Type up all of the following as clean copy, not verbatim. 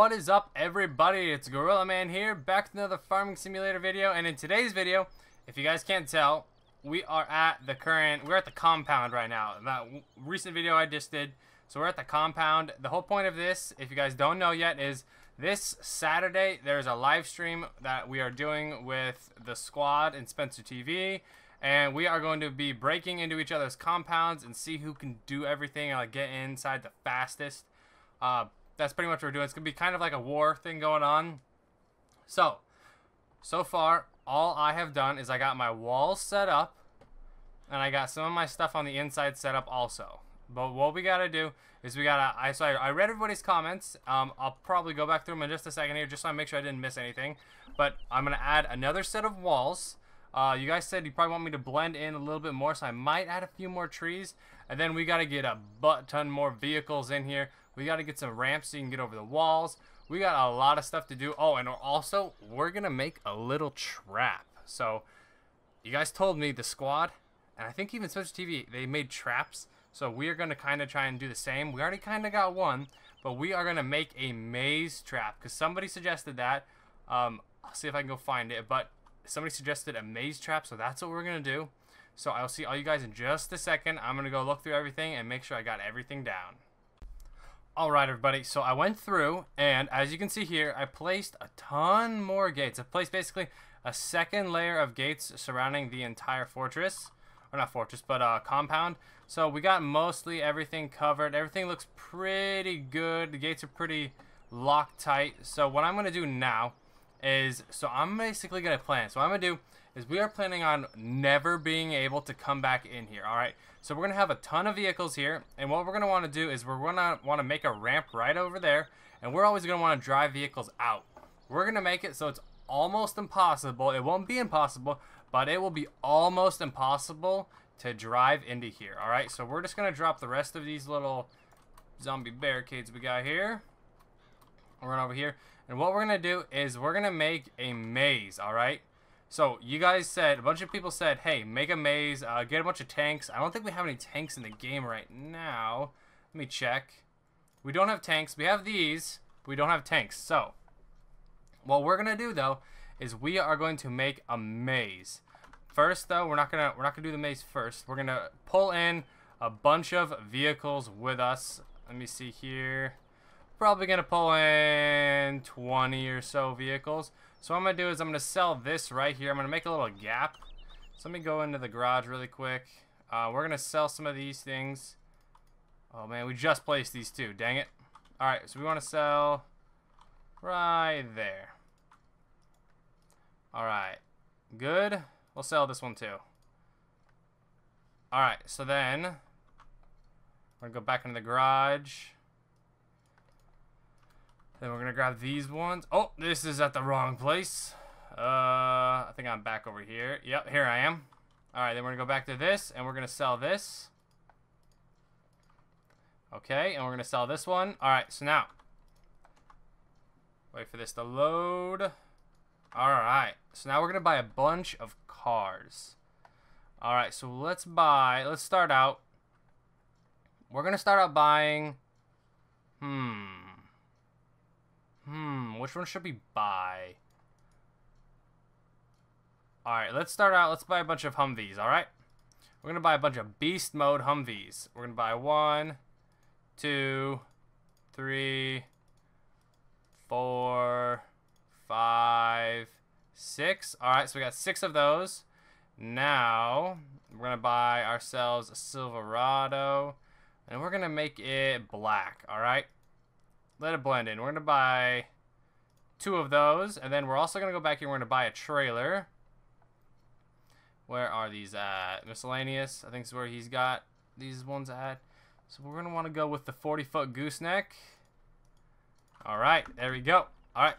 What is up, everybody? It's Gorillaman here, back with another farming simulator video. And in today's video, if you guys can't tell, we're at the compound right now. That recent video I just did. So we're at the compound. The whole point of this, if you guys don't know yet, is this Saturday there's a live stream that we are doing with the squad in Spencer TV. And we are going to be breaking into each other's compounds and see who can do everything and like get inside the fastest. That's pretty much what we're doing. It's going to be kind of like a war thing going on. So far, all I have done is I got my walls set up. And I got some of my stuff on the inside set up also. But what we got to do is we got to... I read everybody's comments. I'll probably go back through them in just a second here just so I make sure I didn't miss anything. But I'm going to add another set of walls. You guys said you probably want me to blend in a little bit more, so I might add a few more trees. And then we got to get a butt ton more vehicles in here. We got to get some ramps so you can get over the walls. We got a lot of stuff to do. Oh, and also, we're going to make a little trap. So, you guys told me, the squad, and I think even Spencer TV, they made traps. So, we are going to kind of try and do the same. We already kind of got one, but we are going to make a maze trap. Because somebody suggested that. I'll see if I can go find it. But somebody suggested a maze trap, so that's what we're going to do. So, I'll see all you guys in just a second. I'm going to go look through everything and make sure I got everything down. Alright, everybody, so I went through, and as you can see here, I placed a ton more gates. I placed basically a second layer of gates surrounding the entire fortress. Or not fortress, but compound. So we got mostly everything covered. Everything looks pretty good. The gates are pretty locked tight. So what I'm going to do now is, so I'm basically going to plan. So what I'm going to do is we are planning on never being able to come back in here, alright? So we're going to have a ton of vehicles here, and what we're going to want to do is we're going to want to make a ramp right over there, and we're always going to want to drive vehicles out. We're going to make it so it's almost impossible. It won't be impossible, but it will be almost impossible to drive into here, alright? So we're just going to drop the rest of these little zombie barricades we got here. We're run over here, and what we're going to do is we're going to make a maze, alright? So, you guys said, a bunch of people said, hey, make a maze, get a bunch of tanks. I don't think we have any tanks in the game right now. Let me check. We don't have tanks. We have these. We don't have tanks. So, what we're going to do, though, is we are going to make a maze. First, though, we're not gonna do the maze first. We're going to pull in a bunch of vehicles with us. Let me see here. Probably going to pull in 20 or so vehicles. So what I'm going to do is I'm going to sell this right here. I'm going to make a little gap. So let me go into the garage really quick. We're going to sell some of these things. Oh man, we just placed these two. Dang it. Alright, so we want to sell right there. Alright. Good. We'll sell this one too. Alright, so then we're going to go back into the garage. Then we're going to grab these ones. Oh, this is at the wrong place. I think I'm back over here. Yep, here I am. Alright, then we're going to go back to this, and we're going to sell this. Okay, and we're going to sell this one. Alright, so now, wait for this to load. Alright, so now we're going to buy a bunch of cars. Alright, so let's start out. We're going to start out buying, which one should we buy? Alright, let's start out. Let's buy a bunch of Humvees, alright? We're going to buy a bunch of beast mode Humvees. We're going to buy 1, 2, 3, 4, 5, 6. Alright, so we got 6 of those. Now, we're going to buy ourselves a Silverado. And we're going to make it black, alright? Let it blend in. We're going to buy 2 of those. And then we're also going to go back here. We're going to buy a trailer. Where are these at? Miscellaneous. I think is where he's got these ones at. So we're going to want to go with the 40-foot gooseneck. Alright. There we go. Alright.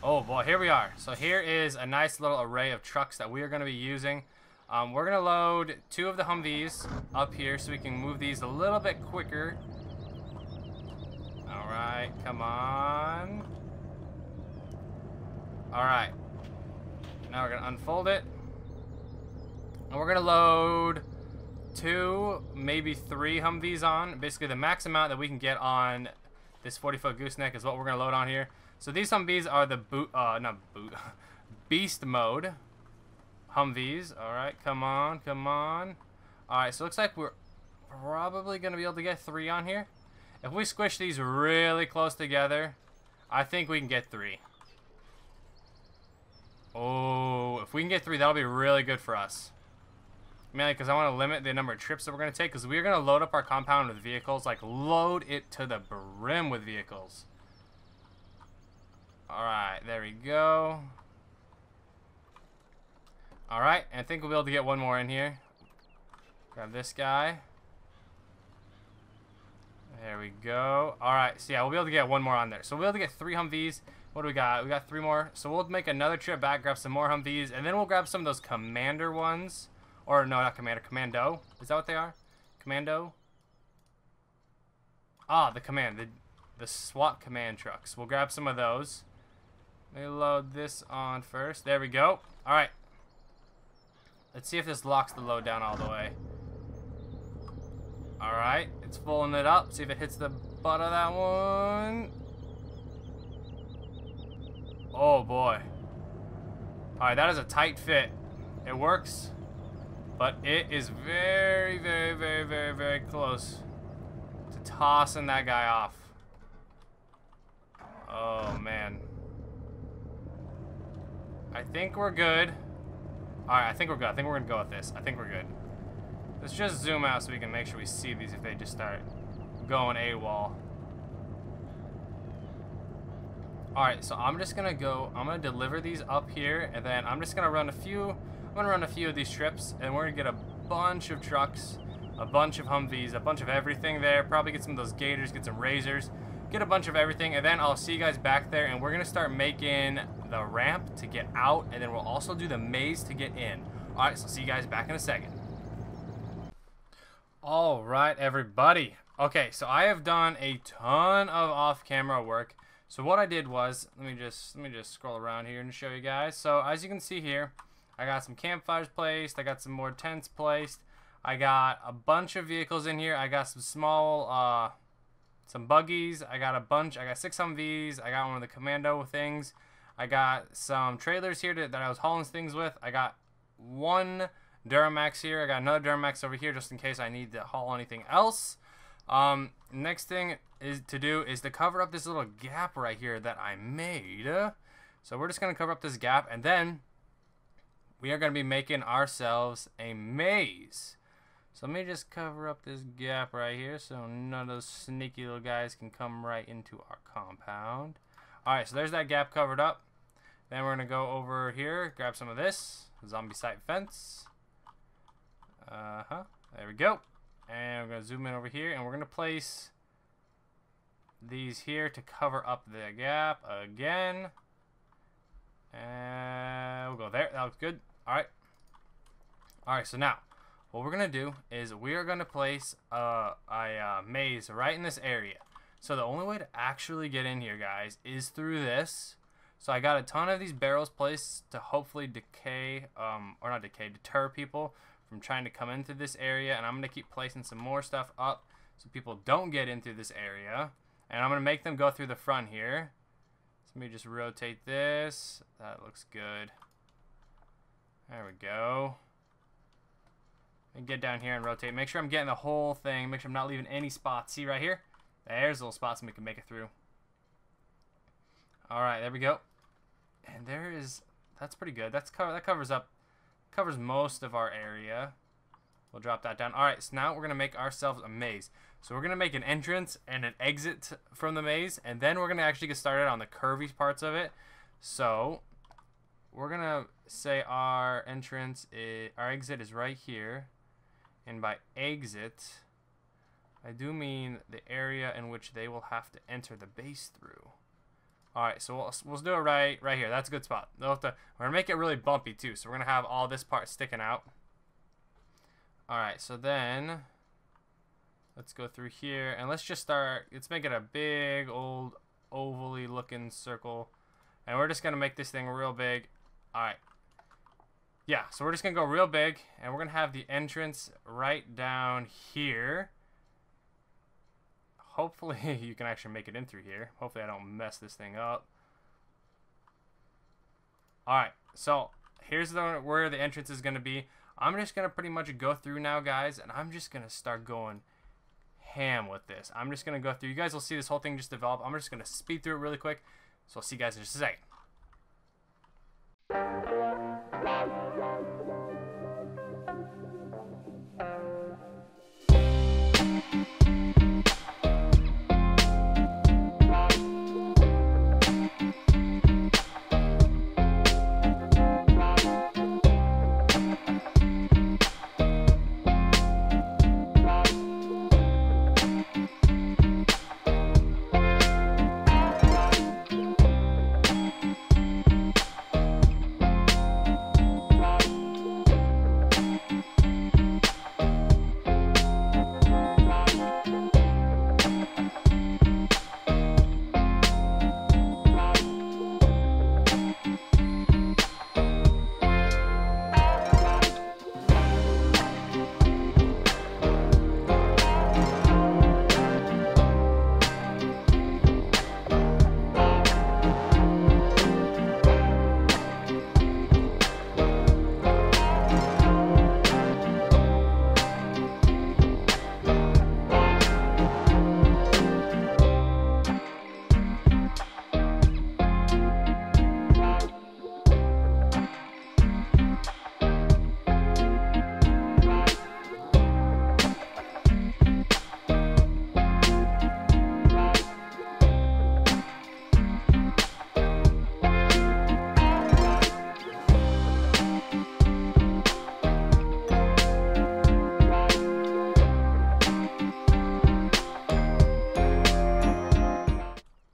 Oh boy. Here we are. So here is a nice little array of trucks that we are going to be using. We're going to load 2 of the Humvees up here so we can move these a little bit quicker. Alright, come on. Alright. Now we're going to unfold it. And we're going to load 2, maybe 3 Humvees on. Basically the max amount that we can get on This 40-foot gooseneck is what we're gonna load on here. So these Humvees are the beast mode Humvees. All right, come on, come on. All right, so it looks like we're probably gonna be able to get 3 on here. If we squish these really close together, I think we can get 3. Oh, if we can get 3, that'll be really good for us. Mainly because I want to limit the number of trips that we're going to take, because we're going to load up our compound with vehicles, like load it to the brim with vehicles. Alright, there we go. Alright, and I think we'll be able to get one more in here. Grab this guy. There we go. Alright, so yeah, we'll be able to get one more on there. So we'll be able to get 3 Humvees. What do we got? We got 3 more. So we'll make another trip back, grab some more Humvees, and then we'll grab some of those Commander ones. Or, no, not Commander. Commando. Is that what they are? Commando? Ah, the command. The SWAT command trucks. We'll grab some of those. Let me load this on first. There we go. Alright. Let's see if this locks the load down all the way. Alright. It's pulling it up. See if it hits the butt of that one. Oh, boy. Alright, that is a tight fit. It works. But it is very, very, very, very, very close to tossing that guy off. Oh, man. I think we're good. Alright, I think we're good. I think we're going to go with this. I think we're good. Let's just zoom out so we can make sure we see these if they just start going AWOL. Alright, so I'm just going to go. I'm going to deliver these up here. And then I'm just going to run a few. I'm going to run a few of these trips, and we're going to get a bunch of trucks, a bunch of Humvees, a bunch of everything there. Probably get some of those Gators, get some Razors, get a bunch of everything, and then I'll see you guys back there, and we're going to start making the ramp to get out, and then we'll also do the maze to get in. All right, so see you guys back in a second. All right, everybody. Okay, so I have done a ton of off-camera work. So what I did was, let me just scroll around here and show you guys. So as you can see here, I got some campfires placed. I got some more tents placed. I got a bunch of vehicles in here. I got some small, some buggies. I got 6 Humvees. I got one of the commando things. I got some trailers here that I was hauling things with. I got 1 Duramax here. I got another Duramax over here just in case I need to haul anything else. Next thing is to cover up this little gap right here that I made. So we're just going to cover up this gap, and then we are going to be making ourselves a maze. So let me just cover up this gap right here so none of those sneaky little guys can come right into our compound. Alright, so there's that gap covered up. Then we're going to go over here, grab some of this zombie site fence. There we go. And we're going to zoom in over here, and we're going to place these here to cover up the gap again. And we'll go there. That looks good. Alright. Alright, so now, what we're going to do is we are going to place a maze right in this area. So the only way to actually get in here, guys, is through this. So I got a ton of these barrels placed to hopefully deter people from trying to come into this area. And I'm going to keep placing some more stuff up so people don't get into this area. And I'm going to make them go through the front here. So let me just rotate this. That looks good. There we go. And get down here and rotate. Make sure I'm getting the whole thing. Make sure I'm not leaving any spots. See right here? There's little spots and we can make it through. Alright, there we go. And that's pretty good. That covers most of our area. We'll drop that down. Alright, so now we're going to make ourselves a maze. So we're going to make an entrance and an exit from the maze. And then we're going to actually get started on the curvy parts of it. So we're going to say our exit is right here. And by exit, I do mean the area in which they will have to enter the base through. Alright, so we'll do it right here. That's a good spot. We're going to make it really bumpy too. So we're going to have all this part sticking out. Alright, so then let's go through here. And let's make it a big old ovally looking circle. And we're just going to make this thing real big. Alright. Yeah, so we're just going to go real big. And we're going to have the entrance right down here. hopefully you can actually make it in through here. Hopefully I don't mess this thing up. Alright, so here's where the entrance is going to be. I'm just going to pretty much go through now, guys, and I'm just going to start going ham with this. I'm just going to go through. You guys will see this whole thing just develop. I'm just going to speed through it really quick. So I'll see you guys in just a second.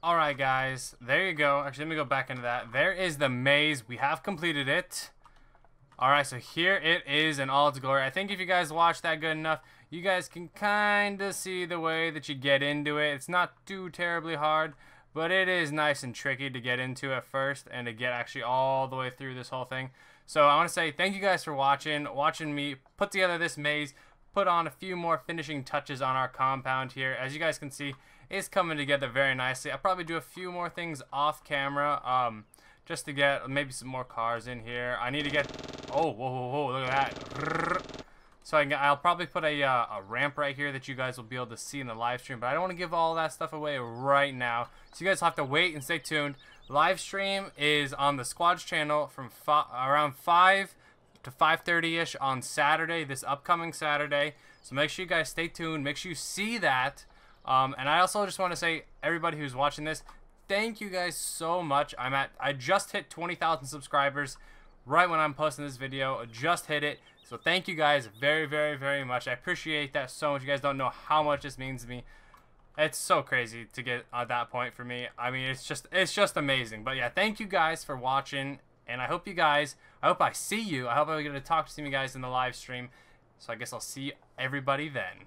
Alright guys, there you go. Actually, let me go back into that. There is the maze. We have completed it. Alright, so here it is in all its glory. I think if you guys watch that good enough, you guys can kind of see the way that you get into it. It's not too terribly hard, but it is nice and tricky to get into at first and to get actually all the way through this whole thing. So I want to say thank you guys for watching me put together this maze, put on a few more finishing touches on our compound here. As you guys can see, it's coming together very nicely. I'll probably do a few more things off camera, just to get maybe some more cars in here. I need to get, oh, whoa, whoa, whoa, look at that. So I'll probably put a ramp right here that you guys will be able to see in the live stream, but I don't want to give all that stuff away right now. So you guys have to wait and stay tuned. Live stream is on the Squad's channel from around 5 to 5:30ish on Saturday, this upcoming Saturday. So make sure you guys stay tuned. Make sure you see that. And I also just want to say, everybody who's watching this, thank you guys so much. I just hit 20,000 subscribers right when I'm posting this video. I just hit it. So thank you guys very, very, very much. I appreciate that so much. You guys don't know how much this means to me. It's so crazy to get at that point for me. I mean, it's just amazing. But yeah, thank you guys for watching. And I hope I see you. I hope I get to talk to some of you guys in the live stream. So I guess I'll see everybody then.